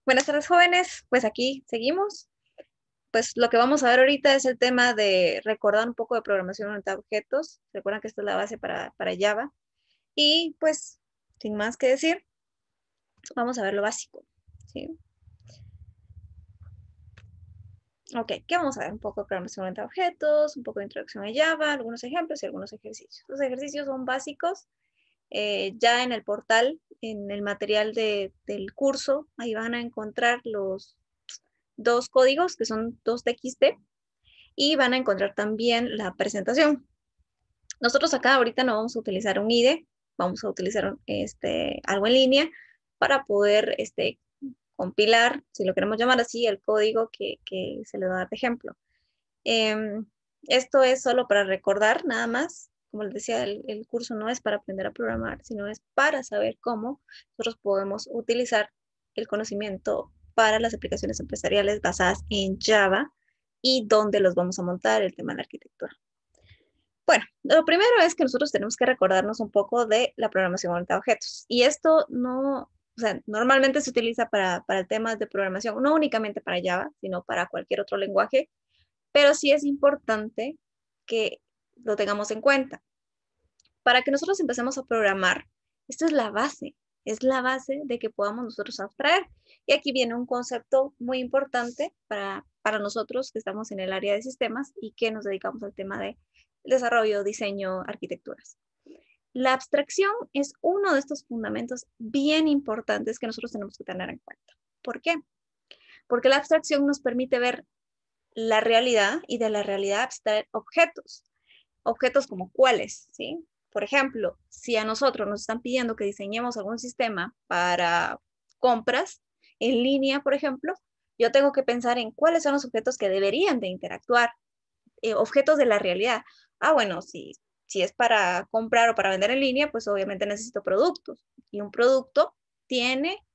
Buenas tardes, jóvenes. Pues aquí seguimos. Pues lo que vamos a ver ahorita es el tema de recordar un poco de programación orientada a objetos. Recuerdan que esta es la base para Java. Y pues, sin más que decir, vamos a ver lo básico. ¿Sí? Ok, ¿qué vamos a ver? Un poco de programación orientada a objetos, un poco de introducción a Java, algunos ejemplos y algunos ejercicios. Los ejercicios son básicos. Ya en el portal, en el material del curso, ahí van a encontrar los dos códigos que son dos TXT y van a encontrar también la presentación. Nosotros acá ahorita no vamos a utilizar un IDE, vamos a utilizar algo en línea para poder compilar, si lo queremos llamar así, el código que se le va a dar de ejemplo. Em, Esto es solo para recordar nada más. Como les decía, el curso no es para aprender a programar, sino es para saber cómo nosotros podemos utilizar el conocimiento para las aplicaciones empresariales basadas en Java y dónde los vamos a montar, el tema de la arquitectura. Bueno, lo primero es que nosotros tenemos que recordarnos un poco de la programación orientada a objetos. Y esto no, o sea, normalmente se utiliza para temas de programación, no únicamente para Java, sino para cualquier otro lenguaje, pero sí es importante que lo tengamos en cuenta. Para que nosotros empecemos a programar, esto es la base de que podamos nosotros abstraer. Y aquí viene un concepto muy importante para nosotros que estamos en el área de sistemas y que nos dedicamos al tema de desarrollo, diseño, arquitecturas. La abstracción es uno de estos fundamentos bien importantes que nosotros tenemos que tener en cuenta. ¿Por qué? Porque la abstracción nos permite ver la realidad y de la realidad abstraer objetos. Objetos como cuáles, ¿sí? Por ejemplo, si a nosotros nos están pidiendo que diseñemos algún sistema para compras en línea, por ejemplo, yo tengo que pensar en cuáles son los objetos que deberían de interactuar, objetos de la realidad. Ah, bueno, si es para comprar o para vender en línea, pues obviamente necesito productos. Y un producto tiene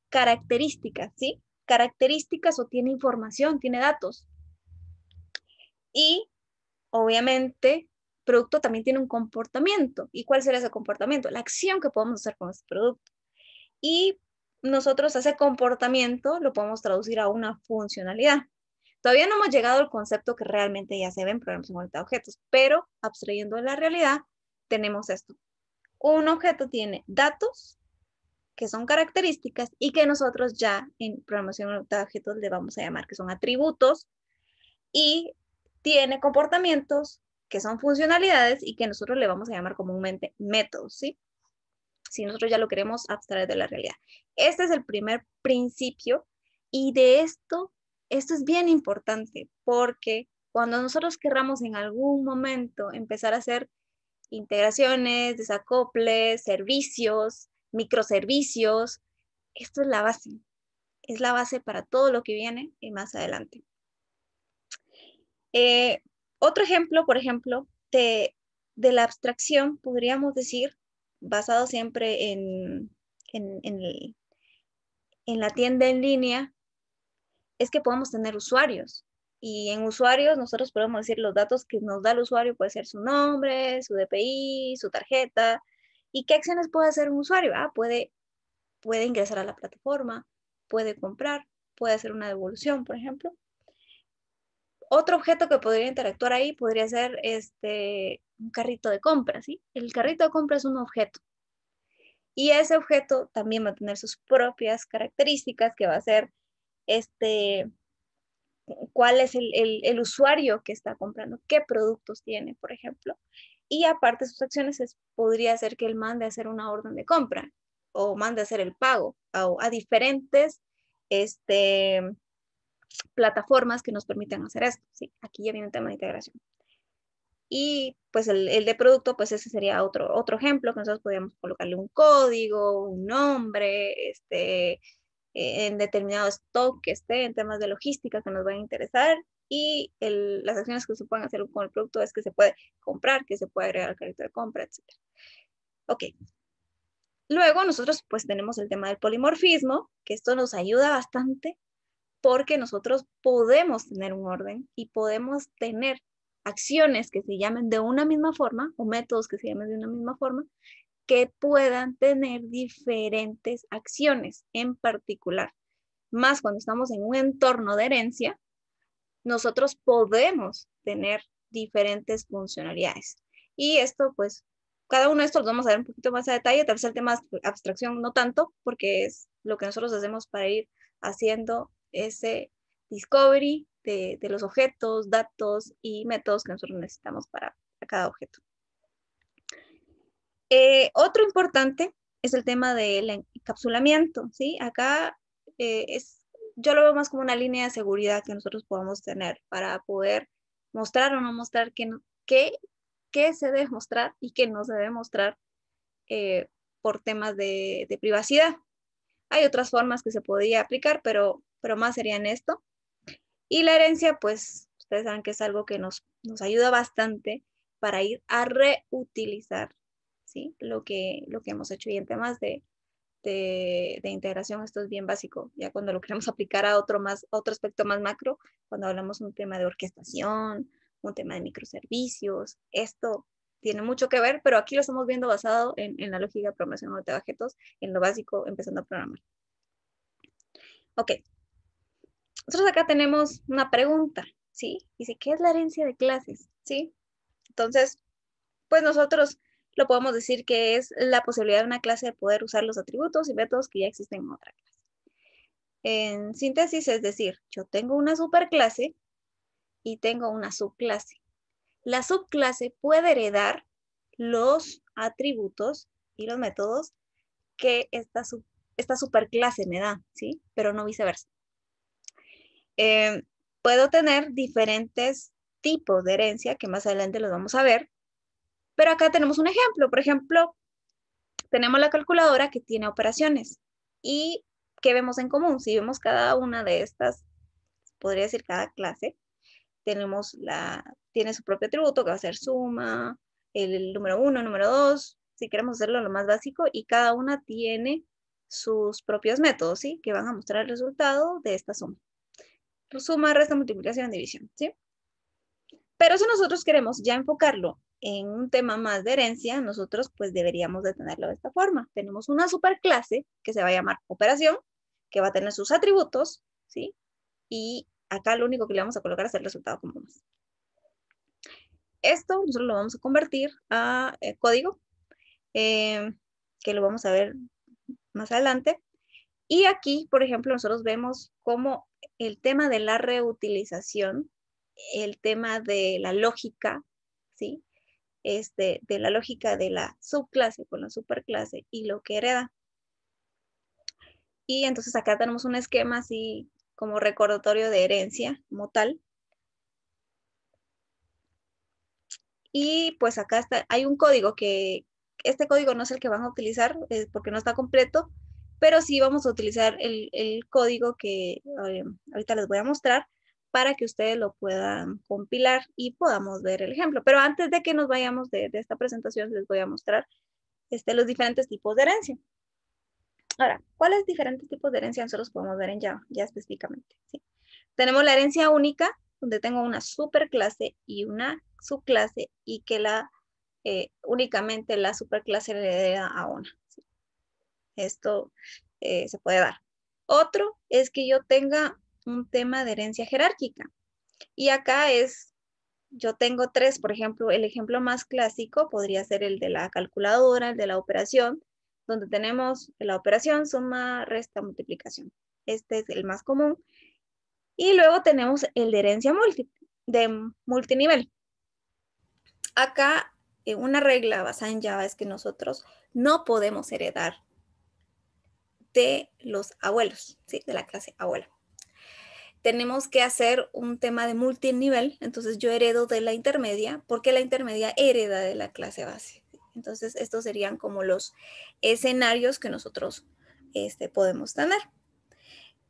características, ¿sí? Características o tiene información, tiene datos. Y obviamente, producto también tiene un comportamiento. ¿Y cuál será ese comportamiento? La acción que podemos hacer con ese producto. Y nosotros ese comportamiento lo podemos traducir a una funcionalidad. Todavía no hemos llegado al concepto que realmente ya se ve en programación orientada a objetos, pero abstrayendo de la realidad, tenemos esto. Un objeto tiene datos, que son características, y que nosotros ya en programación orientada a objetos le vamos a llamar que son atributos, y tiene comportamientos que son funcionalidades y que nosotros le vamos a llamar comúnmente métodos, ¿sí? Si nosotros ya lo queremos abstraer de la realidad. Este es el primer principio y de esto es bien importante porque cuando nosotros querramos en algún momento empezar a hacer integraciones, desacoples, servicios, microservicios, esto es la base para todo lo que viene y más adelante. Eh, Otro ejemplo, por ejemplo, de la abstracción, podríamos decir, basado siempre en, en, el- en la tienda en línea, es que podemos tener usuarios. Y en usuarios nosotros podemos decir los datos que nos da el usuario, puede ser su nombre, su DPI, su tarjeta. ¿Y qué acciones puede hacer un usuario? Puede ingresar a la plataforma, puede comprar, puede hacer una devolución, por ejemplo. Otro objeto que podría interactuar ahí podría ser un carrito de compra, ¿sí? El carrito de compra es un objeto y ese objeto también va a tener sus propias características que va a ser este, cuál es el usuario que está comprando, qué productos tiene, por ejemplo. Y aparte de sus acciones, podría ser que él mande a hacer una orden de compra o mande a hacer el pago a diferentes este, plataformas que nos permiten hacer esto. ¿Sí? Aquí ya viene el tema de integración. Y pues el de producto, pues ese sería otro ejemplo, que nosotros podríamos colocarle un código, un nombre, en determinado stock que esté en temas de logística que nos van a interesar. Y las acciones que se pueden hacer con el producto es que se puede comprar, que se puede agregar al carrito de compra, etc. Ok. Luego nosotros pues tenemos el tema del polimorfismo, que esto nos ayuda bastante porque nosotros podemos tener un orden y podemos tener acciones que se llamen de una misma forma o métodos que se llamen de una misma forma que puedan tener diferentes acciones en particular. más cuando estamos en un entorno de herencia, nosotros podemos tener diferentes funcionalidades. Y esto, pues, cada uno de estos los vamos a ver un poquito más a detalle. Tal vez el tema de abstracción no tanto, porque es lo que nosotros hacemos para ir haciendo ese discovery de los objetos, datos y métodos que nosotros necesitamos para cada objeto. Otro importante es el tema del encapsulamiento, ¿sí? Acá yo lo veo más como una línea de seguridad que nosotros podamos tener para poder mostrar o no mostrar qué se debe mostrar y qué no se debe mostrar por temas de privacidad. Hay otras formas que se podría aplicar, pero más serían esto. Y la herencia, pues, ustedes saben que es algo que nos ayuda bastante para ir a reutilizar, ¿sí? Lo que hemos hecho. Y en temas de integración, esto es bien básico. Ya cuando lo queremos aplicar a otro aspecto más macro, cuando hablamos de un tema de orquestación, un tema de microservicios, esto tiene mucho que ver, pero aquí lo estamos viendo basado en la lógica de programación de objetos, en lo básico, empezando a programar. Ok. Nosotros acá tenemos una pregunta, ¿sí? Dice, ¿qué es la herencia de clases? ¿Sí? Entonces, pues nosotros lo podemos decir que es la posibilidad de una clase de poder usar los atributos y métodos que ya existen en otra clase. En síntesis, es decir, yo tengo una superclase y tengo una subclase. La subclase puede heredar los atributos y los métodos que esta superclase me da, ¿sí? Pero no viceversa. Puedo tener diferentes tipos de herencia, que más adelante los vamos a ver, pero acá tenemos un ejemplo. Por ejemplo, tenemos la calculadora que tiene operaciones. ¿Y qué vemos en común? Si vemos cada una de estas, podría decir cada clase, tiene su propio atributo, que va a ser suma, el número 1, número 2, si queremos hacerlo lo más básico, y cada una tiene sus propios métodos, ¿sí? Que van a mostrar el resultado de esta suma. Suma, resta, multiplicación, división, ¿sí? Pero si nosotros queremos ya enfocarlo en un tema más de herencia, nosotros pues deberíamos de tenerlo de esta forma. Tenemos una superclase que se va a llamar operación, que va a tener sus atributos, ¿sí? Y acá lo único que le vamos a colocar es el resultado como más. Esto nosotros lo vamos a convertir a código, que lo vamos a ver más adelante. Y aquí, por ejemplo, nosotros vemos cómo el tema de la reutilización, el tema de la lógica, ¿sí? De la lógica de la subclase con la superclase y lo que hereda. Y entonces acá tenemos un esquema así como recordatorio de herencia como tal. Y pues acá hay un código que, este código no es el que van a utilizar porque no está completo, pero sí vamos a utilizar el código que ahorita les voy a mostrar para que ustedes lo puedan compilar y podamos ver el ejemplo. Pero antes de que nos vayamos de esta presentación, les voy a mostrar los diferentes tipos de herencia. Ahora, ¿cuáles diferentes tipos de herencia nosotros podemos ver en Java? Ya específicamente, ¿sí? Tenemos la herencia única, donde tengo una superclase y una subclase y que únicamente la superclase le hereda a una, ¿sí? Esto se puede dar. Otro es que yo tenga un tema de herencia jerárquica. Y acá yo tengo tres, por ejemplo, el ejemplo más clásico podría ser el de la calculadora, el de la operación, donde tenemos la operación suma, resta, multiplicación. Este es el más común. Y luego tenemos el de herencia de multinivel. Acá una regla basada en Java es que nosotros no podemos heredar de los abuelos, ¿sí? De la clase abuela. Tenemos que hacer un tema de multinivel, entonces yo heredo de la intermedia porque la intermedia hereda de la clase base. Entonces estos serían como los escenarios que nosotros podemos tener.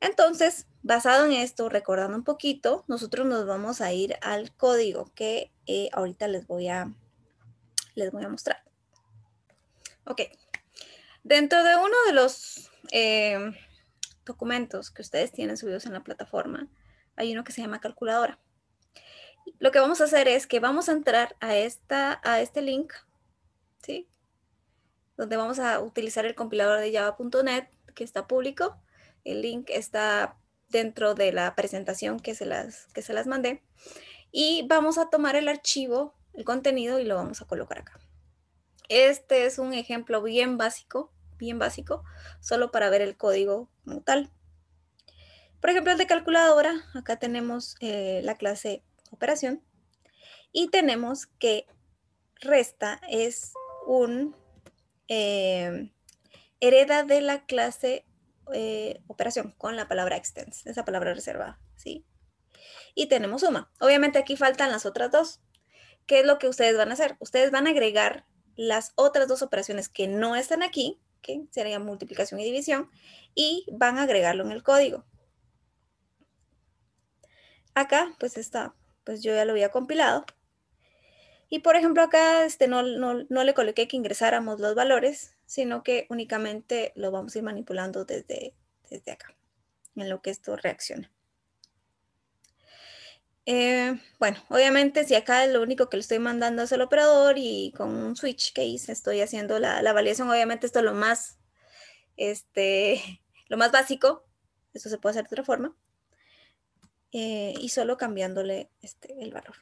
Entonces, basado en esto, recordando un poquito, nosotros nos vamos a ir al código que ahorita les voy a mostrar. Ok. Dentro de uno de los documentos que ustedes tienen subidos en la plataforma, hay uno que se llama calculadora. Lo que vamos a hacer es que vamos a entrar a este link, ¿sí? Donde vamos a utilizar el compilador de java.net que está público. El link está dentro de la presentación que se las mandé. Y vamos a tomar el archivo, el contenido, y lo vamos a colocar acá. Este es un ejemplo bien básico, solo para ver el código como tal. Por ejemplo, el de calculadora, acá tenemos la clase operación y tenemos que resta es un hereda de la clase operación con la palabra extends, esa palabra reservada, ¿sí? Y tenemos suma. Obviamente aquí faltan las otras dos. ¿Qué es lo que ustedes van a hacer? Ustedes van a agregar las otras dos operaciones que no están aquí, que serían multiplicación y división, y van a agregarlo en el código. Acá, pues está, pues yo ya lo había compilado. Y por ejemplo acá no le coloqué que ingresáramos los valores, sino que únicamente lo vamos a ir manipulando desde acá, en lo que esto reacciona. Bueno, obviamente si acá lo único que le estoy mandando es el operador y con un switch case estoy haciendo la validación, obviamente esto es lo más básico, esto se puede hacer de otra forma, y solo cambiándole el valor.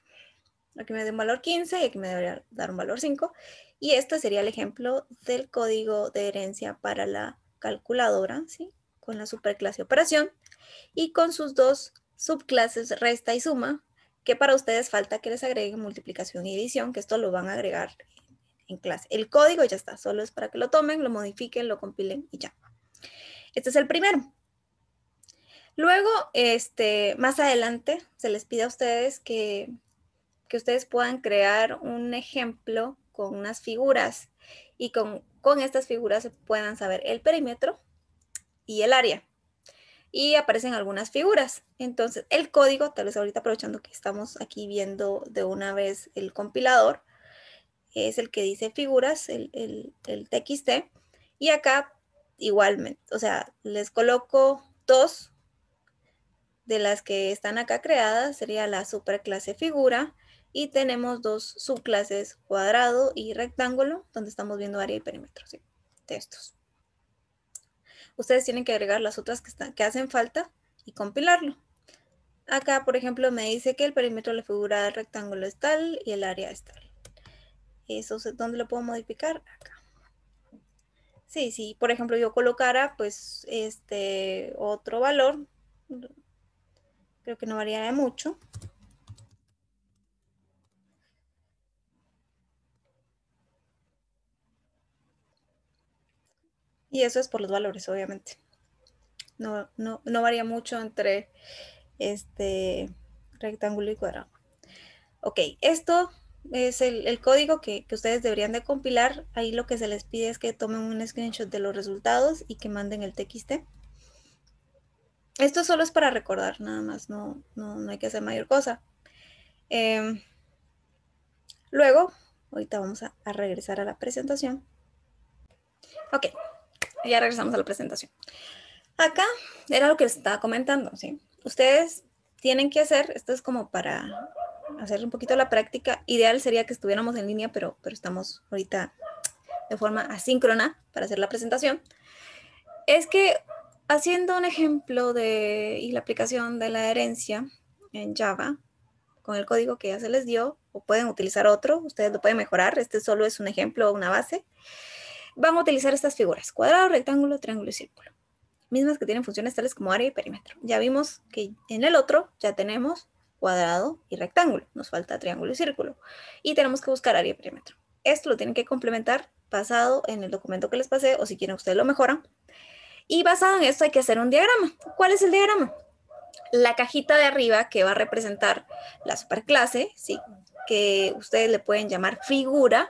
Aquí me da un valor 15 y aquí me debería dar un valor 5. Y este sería el ejemplo del código de herencia para la calculadora, ¿sí? Con la superclase operación y con sus dos subclases resta y suma, que para ustedes falta que les agreguen multiplicación y división, que esto lo van a agregar en clase. El código ya está, solo es para que lo tomen, lo modifiquen, lo compilen y ya. Este es el primero. Luego, más adelante, se les pide a ustedes que ustedes puedan crear un ejemplo con unas figuras y con estas figuras puedan saber el perímetro y el área. Y aparecen algunas figuras. Entonces, el código, tal vez ahorita aprovechando que estamos aquí viendo de una vez el compilador, es el que dice figuras, el TXT. Y acá igualmente, o sea, les coloco dos de las que están acá creadas, sería la superclase figura, y tenemos dos subclases cuadrado y rectángulo, donde estamos viendo área y perímetro, ¿sí? De estos. Ustedes tienen que agregar las otras que hacen falta y compilarlo. Acá, por ejemplo, me dice que el perímetro de la figura del rectángulo es tal y el área es tal. ¿Eso es dónde lo puedo modificar? Acá. Sí, sí, por ejemplo, yo colocara, pues, otro valor, creo que no variaría mucho. Y eso es por los valores, obviamente. No varía mucho entre rectángulo y cuadrado. Ok, esto es el código que ustedes deberían de compilar. Ahí lo que se les pide es que tomen un screenshot de los resultados y que manden el TXT. Esto solo es para recordar, nada más, no hay que hacer mayor cosa. Luego, ahorita vamos a regresar a la presentación. Ok, ya regresamos a la presentación. Acá era lo que les estaba comentando, ¿sí? Ustedes tienen que hacer, esto es como para hacer un poquito la práctica. Ideal sería que estuviéramos en línea, pero estamos ahorita de forma asíncrona para hacer la presentación. Es que haciendo un ejemplo y la aplicación de la herencia en Java, con el código que ya se les dio, o pueden utilizar otro, ustedes lo pueden mejorar, este solo es un ejemplo, una base. Van a utilizar estas figuras, cuadrado, rectángulo, triángulo y círculo. Mismas que tienen funciones tales como área y perímetro. Ya vimos que en el otro ya tenemos cuadrado y rectángulo. Nos falta triángulo y círculo. Y tenemos que buscar área y perímetro. Esto lo tienen que complementar basado en el documento que les pasé o si quieren ustedes lo mejoran. Y basado en esto hay que hacer un diagrama. ¿Cuál es el diagrama? La cajita de arriba que va a representar la superclase, ¿sí? Que ustedes le pueden llamar figura.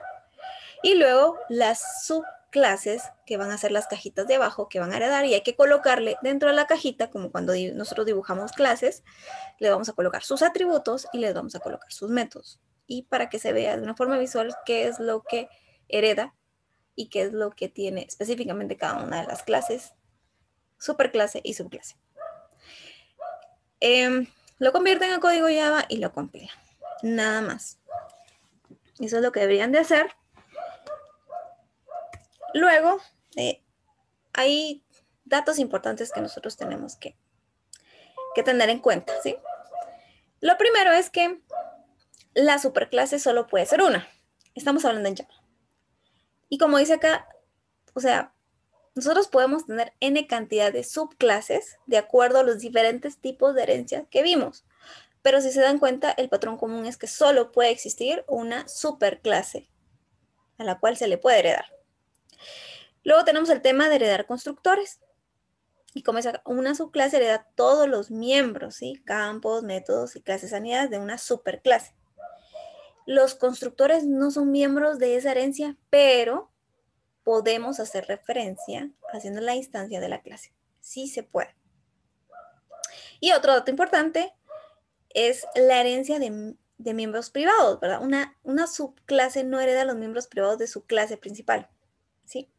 Y luego las subclases que van a ser las cajitas de abajo que van a heredar y hay que colocarle dentro de la cajita, como cuando nosotros dibujamos clases, le vamos a colocar sus atributos y les vamos a colocar sus métodos. Y para que se vea de una forma visual qué es lo que hereda y qué es lo que tiene específicamente cada una de las clases, superclase y subclase. Lo convierten a código Java y lo compilan. Nada más. Eso es lo que deberían de hacer. Luego, ahí datos importantes que nosotros tenemos que tener en cuenta, ¿sí? Lo primero es que la superclase solo puede ser una. Estamos hablando en Java. Y como dice acá, o sea, nosotros podemos tener n cantidad de subclases de acuerdo a los diferentes tipos de herencia que vimos. Pero si se dan cuenta, el patrón común es que solo puede existir una superclase a la cual se le puede heredar. Luego tenemos el tema de heredar constructores. Y como es una subclase hereda todos los miembros, ¿sí? Campos, métodos y clases sanidades de una superclase. Los constructores no son miembros de esa herencia, pero podemos hacer referencia haciendo la instancia de la clase. Sí se puede. Y otro dato importante es la herencia de miembros privados, ¿verdad? Una subclase no hereda los miembros privados de su clase principal, ¿sí?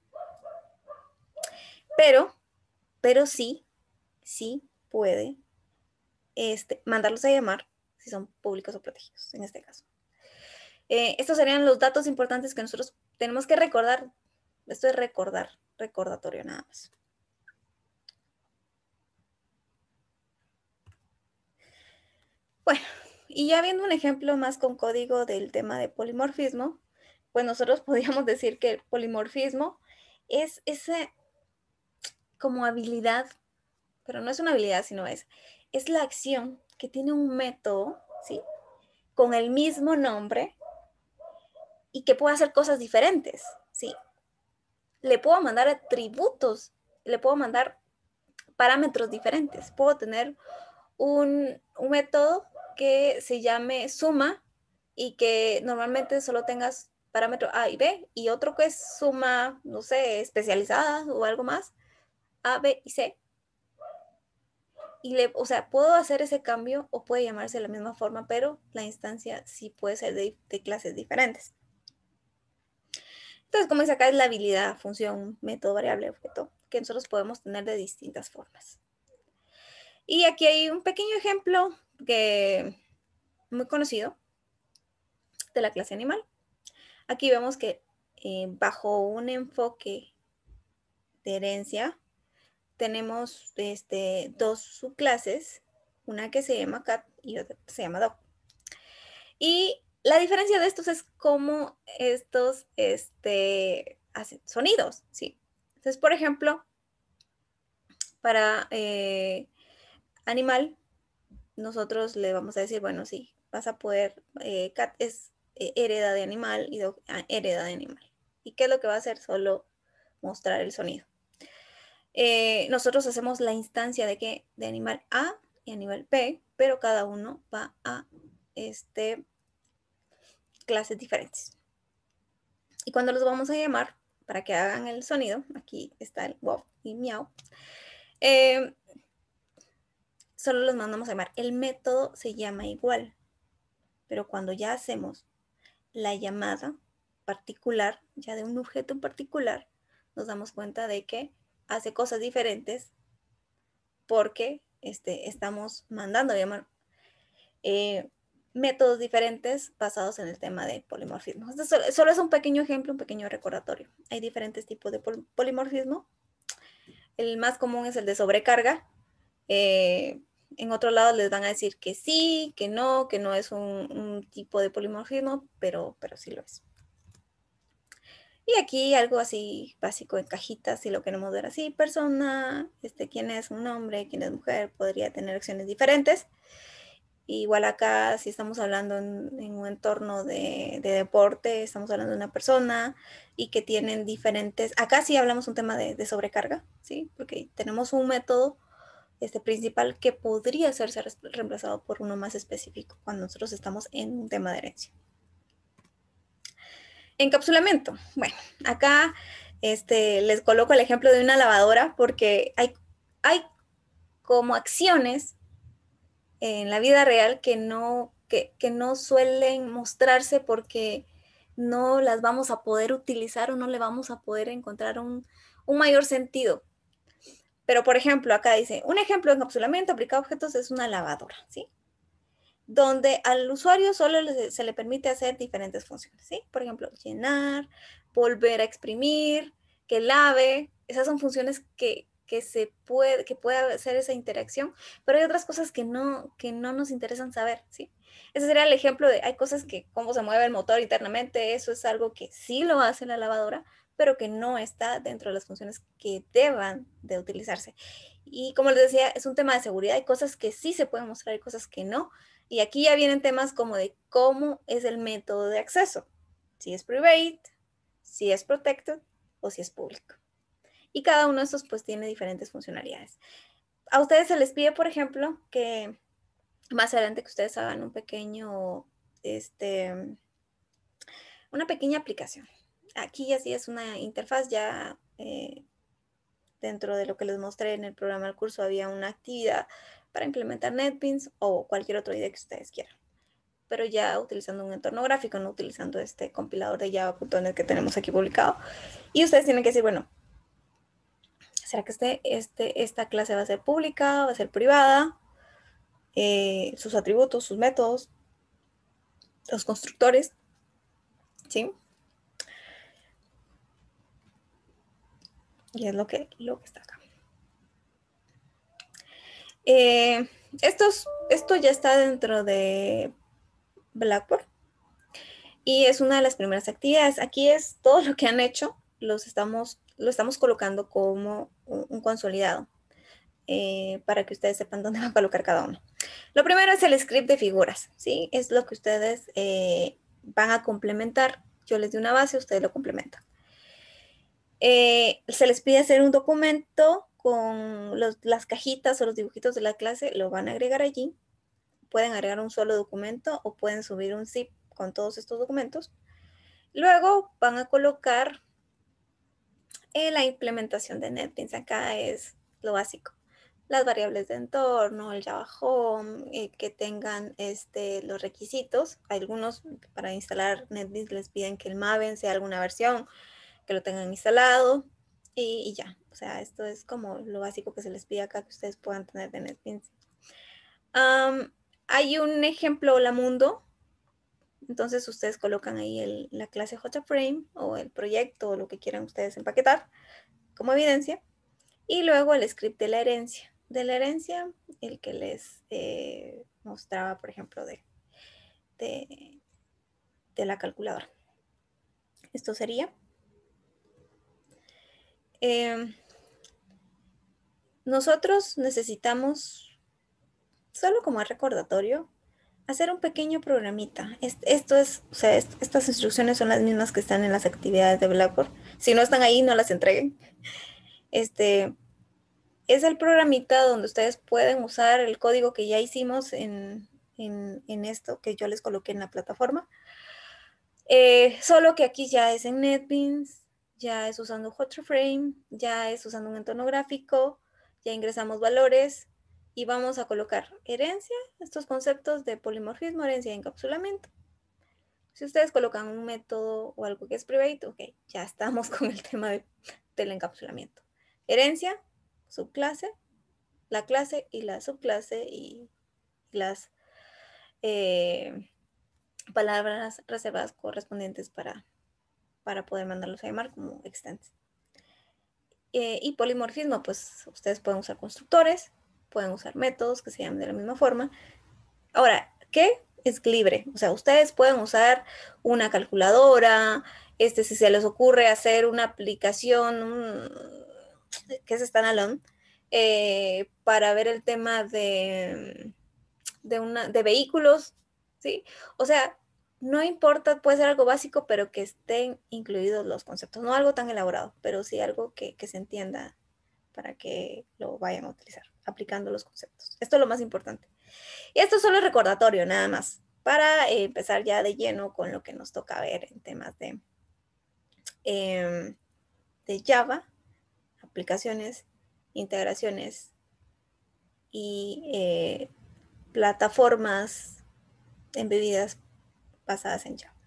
Pero sí puede mandarlos a llamar si son públicos o protegidos, en este caso. Estos serían los datos importantes que nosotros tenemos que recordar. Esto es recordatorio nada más. Bueno, y ya viendo un ejemplo más con código del tema de polimorfismo, pues nosotros podríamos decir que el polimorfismo es esa como habilidad, pero no es una habilidad, sino es la acción que tiene un método, ¿sí? Con el mismo nombre y que puede hacer cosas diferentes, ¿sí? Le puedo mandar atributos, le puedo mandar parámetros diferentes. Puedo tener un método que se llame suma y que normalmente solo tengas parámetro A y B, y otro que es suma, no sé, especializada o algo más, A, B y C. Y o sea, puedo hacer ese cambio o puede llamarse de la misma forma, pero la instancia sí puede ser de clases diferentes. Entonces, como dice acá, es la habilidad, función, método, variable, objeto, que nosotros podemos tener de distintas formas. Y aquí hay un pequeño ejemplo que muy conocido de la clase animal. Aquí vemos que bajo un enfoque de herencia tenemos dos subclases, una que se llama cat y otra que se llama dog. Y la diferencia de estos es cómo estos hacen sonidos, ¿sí? Entonces, por ejemplo, para animal, nosotros le vamos a decir, bueno, sí, vas a poder, cat es hereda de animal y dog hereda de animal. ¿Y qué es lo que va a hacer? Solo mostrar el sonido. Nosotros hacemos la instancia de animal A y animal B, pero cada uno va a clases diferentes. Y cuando los vamos a llamar para que hagan el sonido, aquí está el wow y miau, solo los mandamos a llamar. El método se llama igual, pero cuando ya hacemos la llamada particular, ya de un objeto en particular, nos damos cuenta de que hace cosas diferentes porque estamos mandando a llamar métodos diferentes basados en el tema de polimorfismo. Esto solo es un pequeño ejemplo, un pequeño recordatorio. Hay diferentes tipos de polimorfismo. El más común es el de sobrecarga. En otro lado les van a decir que sí, que no es un tipo de polimorfismo, pero sí lo es. Y aquí algo así básico en cajitas, si lo queremos ver así, persona, quién es un hombre, quién es mujer, podría tener acciones diferentes. Igual acá, si estamos hablando en un entorno de deporte, estamos hablando de una persona y que tienen diferentes, acá sí hablamos un tema de sobrecarga, ¿sí? Porque tenemos un método principal que podría ser reemplazado por uno más específico cuando nosotros estamos en un tema de herencia. Encapsulamiento. Bueno, acá les coloco el ejemplo de una lavadora porque hay como acciones en la vida real que no suelen mostrarse porque no las vamos a poder utilizar o no le vamos a poder encontrar un mayor sentido. Pero, por ejemplo, acá dice, un ejemplo de encapsulamiento aplicado a objetos es una lavadora, ¿sí? Donde al usuario solo se le permite hacer diferentes funciones, ¿sí? Por ejemplo, llenar, volver a exprimir, que lave. Esas son funciones que que pueda hacer esa interacción, pero hay otras cosas que no nos interesan saber, ¿sí? Ese sería el ejemplo de, hay cosas que cómo se mueve el motor internamente, eso es algo que sí lo hace la lavadora, pero que no está dentro de las funciones que deban de utilizarse. Y como les decía, es un tema de seguridad, hay cosas que sí se pueden mostrar, hay cosas que no, y aquí ya vienen temas como de cómo es el método de acceso, si es private, si es protected o si es público. Y cada uno de estos pues tiene diferentes funcionalidades. A ustedes se les pide, por ejemplo, que más adelante que ustedes hagan un pequeño, una pequeña aplicación. Aquí ya sí es una interfaz, ya dentro de lo que les mostré en el programa del curso había una actividad para implementar NetBeans o cualquier otra idea que ustedes quieran. Pero ya utilizando un entorno gráfico, no utilizando este compilador de Java.net que tenemos aquí publicado. Y ustedes tienen que decir, bueno, ¿será que esta clase va a ser pública, va a ser privada? Sus atributos, sus métodos, los constructores, ¿sí? Y es lo que está acá. Esto ya está dentro de Blackboard y es una de las primeras actividades. Aquí es todo lo que han hecho, lo estamos colocando como un consolidado para que ustedes sepan dónde van a colocar cada uno. Lo primero es el script de figuras, ¿sí? Es lo que ustedes van a complementar. Yo les di una base, ustedes lo complementan. Se les pide hacer un documento con las cajitas o los dibujitos de la clase, lo van a agregar allí. Pueden agregar un solo documento o pueden subir un zip con todos estos documentos. Luego van a colocar la implementación de NetBeans. Acá es lo básico. Las variables de entorno, el Java Home, que tengan los requisitos. Algunos para instalar NetBeans les piden que el Maven sea alguna versión, que lo tengan instalado y ya. O sea, esto es como lo básico que se les pide acá que ustedes puedan tener de NetBeans. Hay un ejemplo Hola Mundo. Entonces ustedes colocan ahí la clase JFrame o el proyecto o lo que quieran ustedes empaquetar como evidencia. Y luego el script de la herencia. De la herencia, el que les mostraba, por ejemplo, de la calculadora. Esto sería. Nosotros necesitamos, solo como recordatorio, hacer un pequeño programita. Estas instrucciones son las mismas que están en las actividades de Blackboard. Si no están ahí, no las entreguen. Es el programita donde ustedes pueden usar el código que ya hicimos en esto que yo les coloqué en la plataforma. Solo que aquí ya es en NetBeans, ya es usando JFrame, ya es usando un entorno gráfico, ya ingresamos valores y vamos a colocar herencia, estos conceptos de polimorfismo, herencia y encapsulamiento. Si ustedes colocan un método o algo que es private, ok, ya estamos con el tema del encapsulamiento. Herencia, subclase, la clase y la subclase y las palabras reservadas correspondientes para poder mandarlos a llamar como extents. Y polimorfismo, pues ustedes pueden usar constructores, pueden usar métodos que se llaman de la misma forma. Ahora, ¿qué es libre? O sea, ustedes pueden usar una calculadora, si se les ocurre hacer una aplicación que es standalone, para ver el tema de vehículos, ¿sí? O sea, no importa, puede ser algo básico, pero que estén incluidos los conceptos, no algo tan elaborado, pero sí algo que se entienda para que lo vayan a utilizar, aplicando los conceptos. Esto es lo más importante. Y esto solo es recordatorio, nada más, para empezar ya de lleno con lo que nos toca ver en temas de Java, aplicaciones, integraciones y plataformas embebidas basadas en Java.